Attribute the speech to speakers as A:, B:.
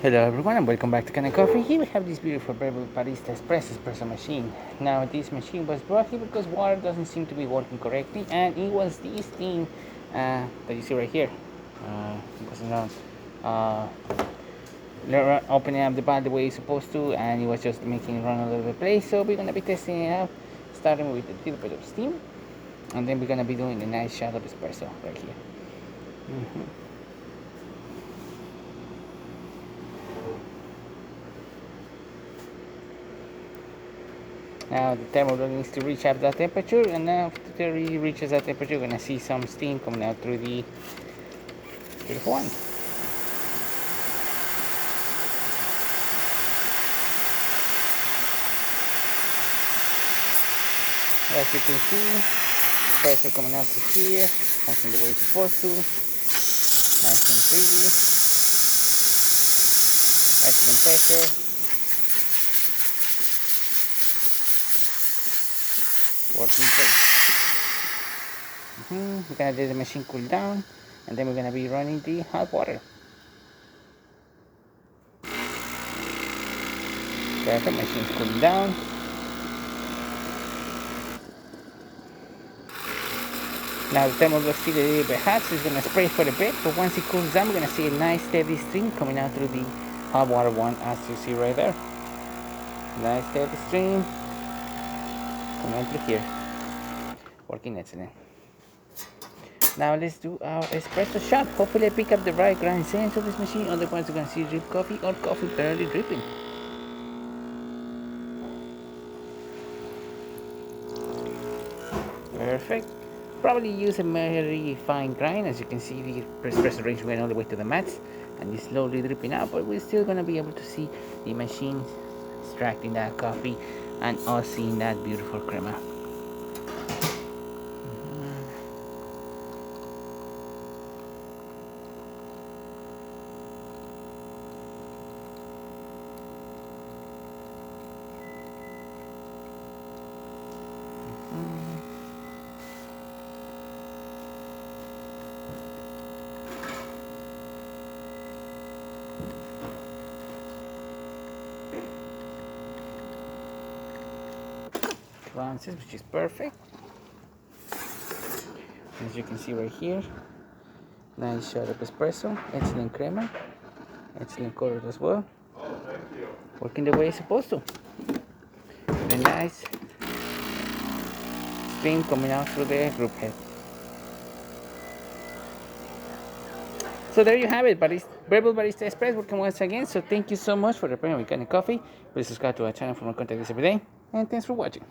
A: Hello everyone and welcome back to Kanen Coffee. Here we have this beautiful Breville Barista Espresso machine. Now this machine was brought here because water doesn't seem to be working correctly, and it was this thing that you see right here. It was not opening up the valve the way it's supposed to, and it was just making it run all over the place. So we're gonna be testing it out, starting with a little bit of steam, and then we're gonna be doing a nice shot of espresso right here. Now the thermostat needs to reach up that temperature, and now after it reaches that temperature, you're gonna see some steam coming out through the horn. As you can see, pressure coming out to here, working the way it's supposed to. Nice and breezy. Excellent pressure. Working great. We're gonna let the machine cool down, and then we're gonna be running the hot water. Perfect, machine's cooling down. Now the thermal is still a little bit hot, so it's gonna spray for a bit, but once it cools down, we're gonna see a nice steady stream coming out through the hot water one, as you see right there. Nice steady stream coming out through here. Working excellent. Now let's do our espresso shot. Hopefully I pick up the right grind sense of this machine, otherwise you're gonna see drip coffee or coffee barely dripping. Perfect. Probably use a very fine grind. As you can see, the espresso range went all the way to the mats, and it's slowly dripping out, but we're still gonna be able to see the machine extracting that coffee and us seeing that beautiful crema. Ounces, which is perfect. As you can see right here, nice shot of espresso, excellent crema, excellent color as well. Working the way it's supposed to. With a nice stream coming out through the group head. So there you have it, Breville Barista Espresso working once again. So thank you so much for the premium Kanen Coffee. Please subscribe to our channel for more content every day, and thanks for watching.